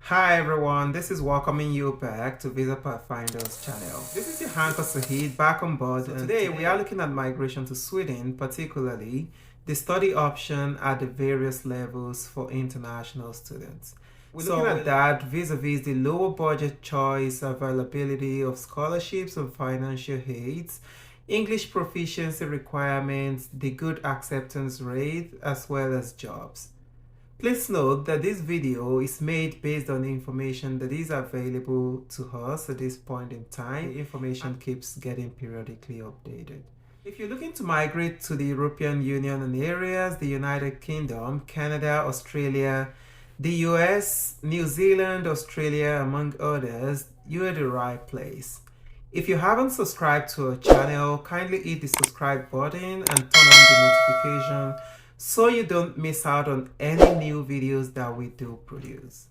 Hi everyone, this is welcoming you back to Visa Pathfinders Channel. This is your anchor Saheed back on board, and today we are looking at migration to Sweden, particularly the study option at the various levels for international students. We're looking at that vis-a-vis the lower budget choice, availability of scholarships and financial aids, English proficiency requirements, the good acceptance rate, as well as jobs. Please note that this video is made based on information that is available to us at this point in time. The information keeps getting periodically updated. If you're looking to migrate to the European Union and areas, the United Kingdom, Canada, Australia, the US, New Zealand, Australia, among others, you're at the right place. If you haven't subscribed to our channel, kindly hit the subscribe button and turn on the notification so you don't miss out on any new videos that we do produce.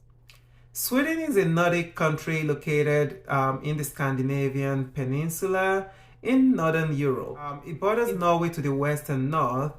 Sweden is a Nordic country located in the Scandinavian peninsula in Northern Europe. It borders Norway to the west and north,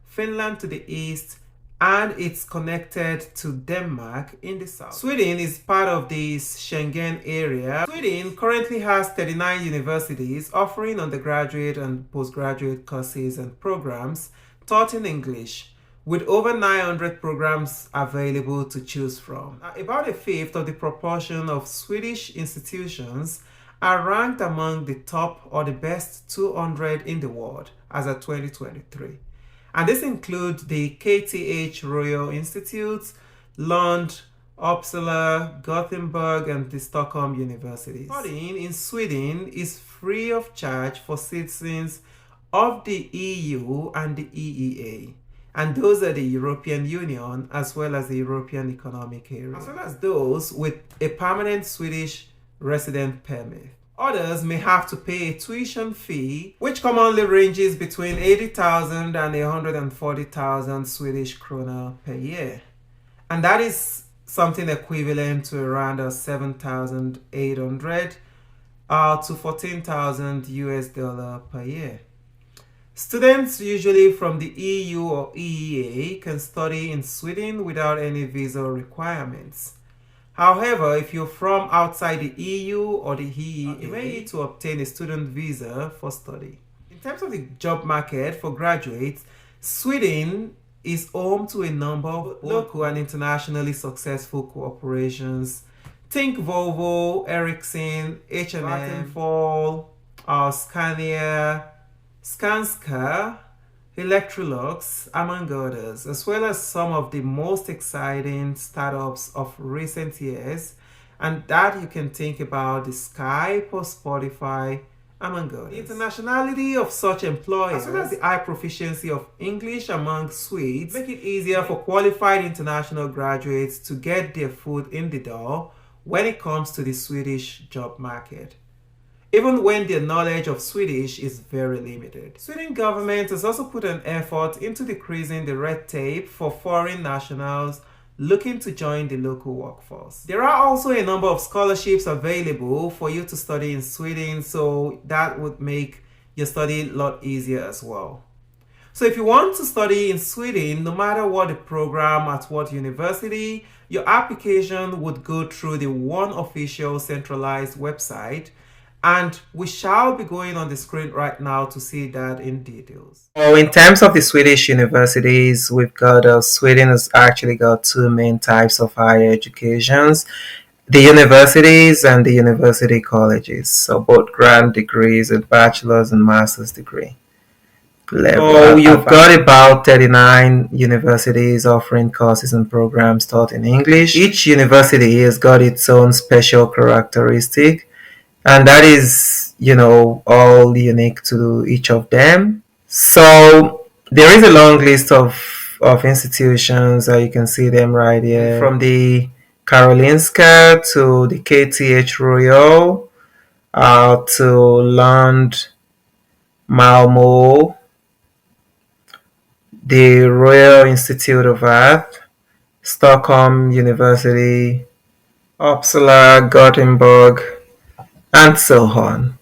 Finland to the east, and it's connected to Denmark in the south. Sweden is part of the Schengen area. Sweden currently has 39 universities offering undergraduate and postgraduate courses and programs taught in English, with over 900 programs available to choose from. About a fifth of the proportion of Swedish institutions are ranked among the top or the best 200 in the world as of 2023. And this includes the KTH Royal Institute, Lund, Uppsala, Gothenburg, and the Stockholm universities. Studying in Sweden is free of charge for citizens of the EU and the EEA, and those are the European Union as well as the European Economic Area, as well as those with a permanent Swedish resident permit. Others may have to pay a tuition fee, which commonly ranges between 80,000 and 140,000 Swedish krona per year. And that is something equivalent to around 7,800 to 14,000 US dollar per year. Students usually from the EU or EEA can study in Sweden without any visa requirements. However, if you're from outside the EU or the EEA, you may need to obtain a student visa for study. In terms of the job market for graduates, Sweden is home to a number of local and internationally successful corporations. Think Volvo, Ericsson, H&M, Vattenfall, Scania, Skanska, Electrolux, among others, as well as some of the most exciting startups of recent years, and that you can think about the Skype or Spotify, among others. The internationality of such employers, as well as the high proficiency of English among Swedes, make it easier for qualified international graduates to get their foot in the door when it comes to the Swedish job market, even when their knowledge of Swedish is very limited. Sweden government has also put an effort into decreasing the red tape for foreign nationals looking to join the local workforce. There are also a number of scholarships available for you to study in Sweden, so that would make your study a lot easier as well. So if you want to study in Sweden, no matter what the program at what university, your application would go through the one official centralized website, and we shall be going on the screen right now to see that in details. So in terms of the Swedish universities, we've got Sweden has actually got two main types of higher educations: the universities and the university colleges. So both grant degrees, a bachelor's and master's degree level. So you've got about 39 universities offering courses and programs taught in English. Each university has got its own special characteristic, and that is, all unique to each of them. So there is a long list of institutions. You can see them right here, from the Karolinska to the KTH Royal, to Lund, Malmo, the Royal Institute of Art, Stockholm University, Uppsala, Gothenburg, and so on.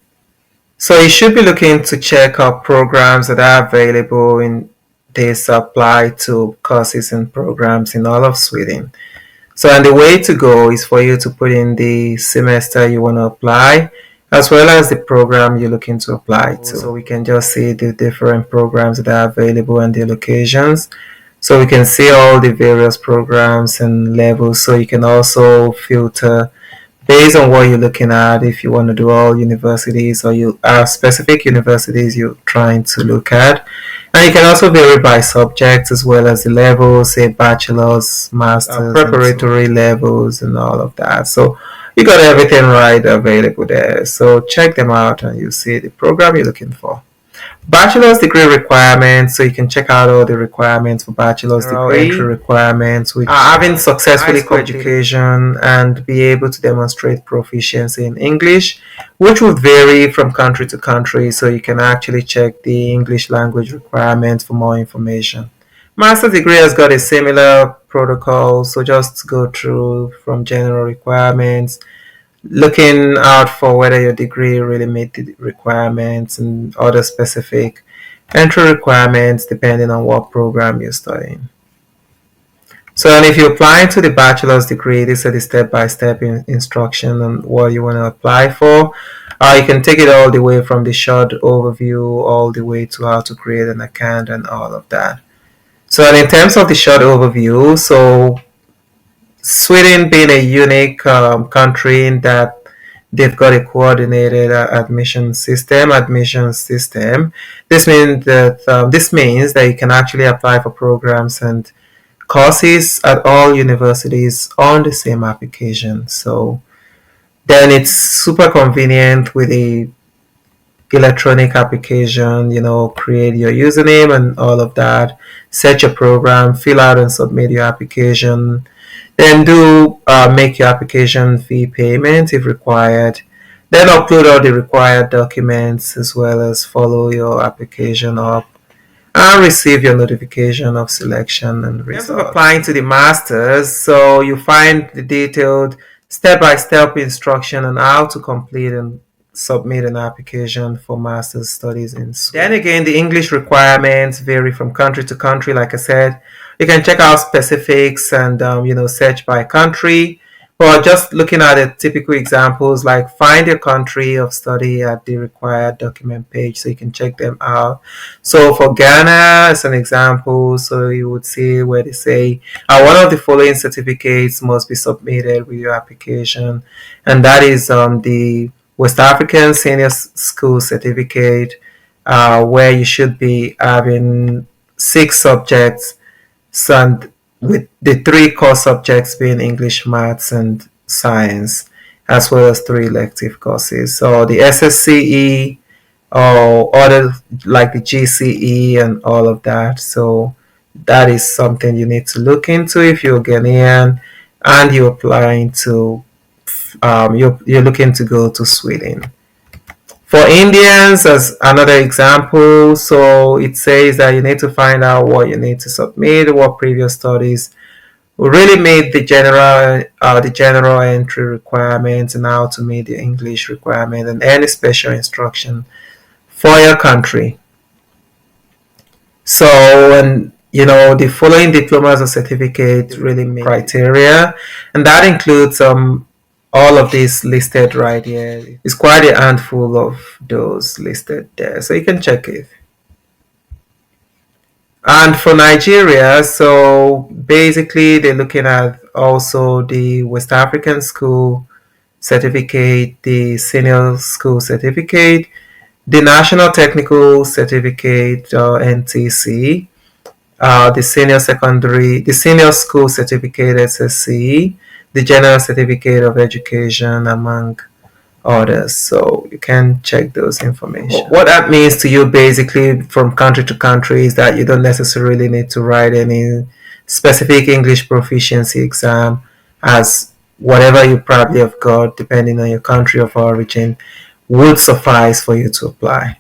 So you should be looking to check out programs that are available in this apply to courses and programs in all of Sweden. So, and the way to go is for you to put in the semester you want to apply, as well as the program you're looking to apply to. So we can just see the different programs that are available and the locations. So we can see all the various programs and levels. So you can also filter based on what you're looking at, if you want to do all universities or you have specific universities you're trying to look at. And you can also vary by subject as well as the levels, say bachelor's, master's, preparatory levels and all of that. So you got everything right available there. So check them out and you see the program you're looking for. Bachelor's degree requirements, so you can check out all the requirements for bachelor's degree. Entry requirements, which having successfully completed education and be able to demonstrate proficiency in English, which would vary from country to country, so you can actually check the English language requirements for more information. Master's degree has got a similar protocol, so just go through from general requirements, looking out for whether your degree really meet the requirements and other specific entry requirements depending on what program you're studying. So, and if you're applying to the bachelor's degree, this is the step-by-step instruction on what you want to apply for. You can take it all the way from the short overview all the way to how to create an account and all of that. So, and in terms of the short overview, so Sweden being a unique country in that they've got a coordinated admission system. This means that you can actually apply for programs and courses at all universities on the same application. So then it's super convenient with the electronic application, create your username and all of that, set your program, fill out and submit your application, then do make your application fee payment if required, then upload all the required documents as well as follow your application up and receive your notification of selection and result. Applying to the masters, so you find the detailed step-by-step instruction on how to complete and submit an application for master's studies in Sweden. Then again, the English requirements vary from country to country. Like I said, you can check out specifics and search by country. But just looking at the typical examples, like find your country of study at the required document page, so you can check them out. So for Ghana, as an example, so you would see where they say one of the following certificates must be submitted with your application, and that is the West African Senior School Certificate, where you should be having 6 subjects, and with the 3 core subjects being English, Maths, and Science, as well as 3 elective courses. So the SSCE or other like the GCE and all of that. So that is something you need to look into if you're Ghanaian and you're applying to you're looking to go to Sweden. For Indians, as another example, so it says that you need to find out what you need to submit, what previous studies really meet the general entry requirements, and how to meet the English requirement, and any special instruction for your country. So, and the following diplomas or certificates really meet criteria, and that includes all of these listed right here. It's quite a handful of those listed there, so you can check it. And for Nigeria, so basically they're looking at also the West African School Certificate, the Senior School Certificate, the National Technical Certificate, NTC, the Senior School Certificate, SSC, the General Certificate of Education, among others. So you can check those information. What that means to you basically from country to country is that you don't necessarily need to write any specific English proficiency exam, as whatever you probably have got, depending on your country of origin, would suffice for you to apply.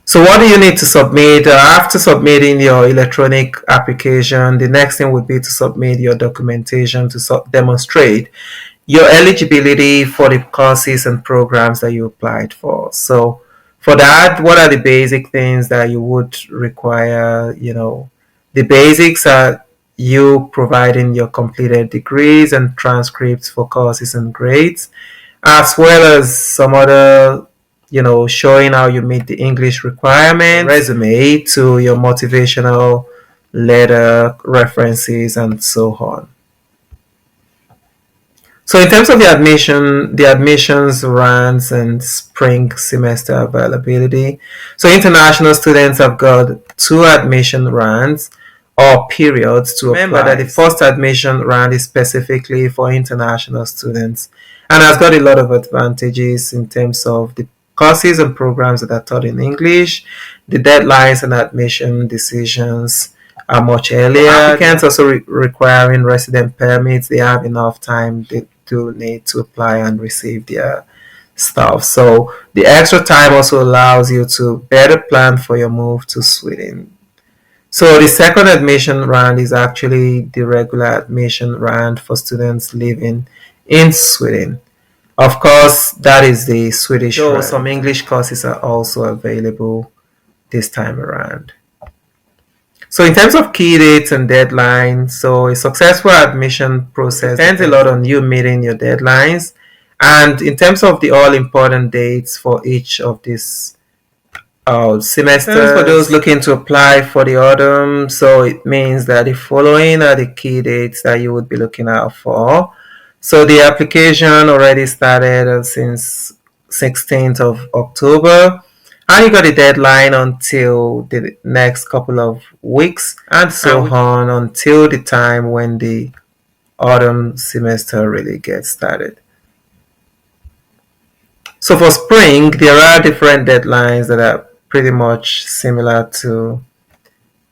So what do you need to submit? After submitting your electronic application, the next thing would be to submit your documentation to demonstrate your eligibility for the courses and programs that you applied for. So for that, what are the basic things that you would require? The basics are you providing your completed degrees and transcripts for courses and grades, as well as some other, showing how you meet the English requirement, resume to your motivational letter, references, and so on. So in terms of the admissions runs and spring semester availability. So international students have got 2 admission runs or periods to apply. Remember that the first admission round is specifically for international students and has got a lot of advantages in terms of the courses and programs that are taught in English, the deadlines and admission decisions are much earlier. Applicants also requiring resident permits, they have enough time. They do need to apply and receive their stuff. So the extra time also allows you to better plan for your move to Sweden. So the second admission round is actually the regular admission round for students living in Sweden. Of course, that is the Swedish round. Some English courses are also available this time around. So in terms of key dates and deadlines, so a successful admission process depends a lot on you meeting your deadlines. And in terms of the all-important dates for each of these semesters, for those looking to apply for the autumn, so it means that the following are the key dates that you would be looking out for. So the application already started since 16th of October. And you got a deadline until the next couple of weeks and so on until the time when the autumn semester really gets started. So for spring, there are different deadlines that are pretty much similar to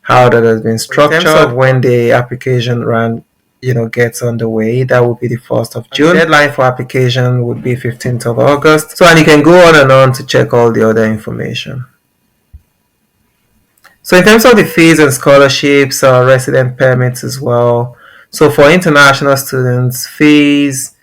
how that has been structured. In terms of when the application run gets underway, that would be the 1st of June. The deadline for application would be 15th of August. So, and you can go on and on to check all the other information. So in terms of the fees and scholarships or resident permits as well. So for international students, fees,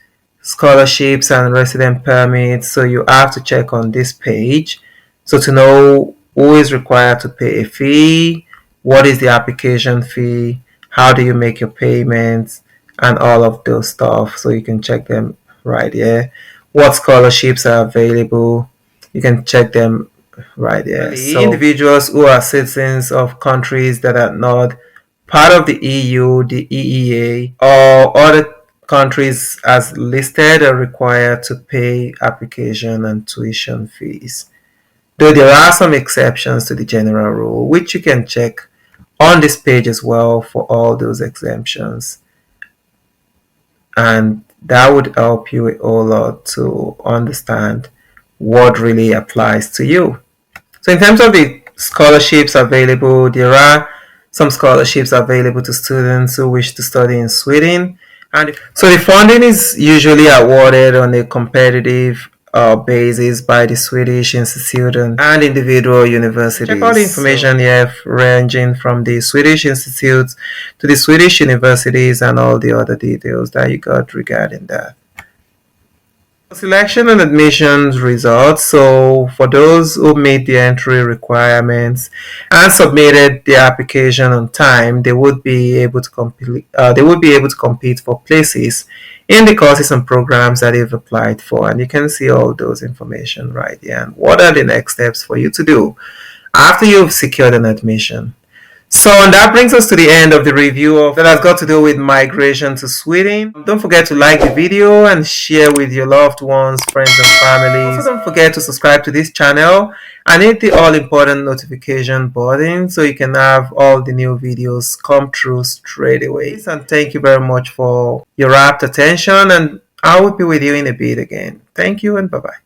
scholarships, and resident permits. So you have to check on this page. So to know who is required to pay a fee, what is the application fee, how do you make your payments, and all of those stuff. So you can check them right here. What scholarships are available, you can check them right here. So individuals who are citizens of countries that are not part of the EU, the EEA, or other countries as listed are required to pay application and tuition fees. Though there are some exceptions to the general rule, which you can check on this page as well for all those exemptions. And that would help you a whole lot to understand what really applies to you. So in terms of the scholarships available, there are some scholarships available to students who wish to study in Sweden. And so the funding is usually awarded on a competitive basis by the Swedish Institute and individual universities. Check out the information here ranging from the Swedish Institute to the Swedish universities and all the other details that you got regarding that. Selection and admissions results. So for those who meet the entry requirements and submitted the application on time, they would be able to compete for places in the courses and programs that they've applied for. And you can see all those information right here. And what are the next steps for you to do after you've secured an admission? So that brings us to the end of the review that has got to do with migration to Sweden. Don't forget to like the video and share with your loved ones, friends and families. Also don't forget to subscribe to this channel and hit the all important notification button so you can have all the new videos come through straight away. And thank you very much for your rapt attention, and I will be with you in a bit again. Thank you and bye-bye.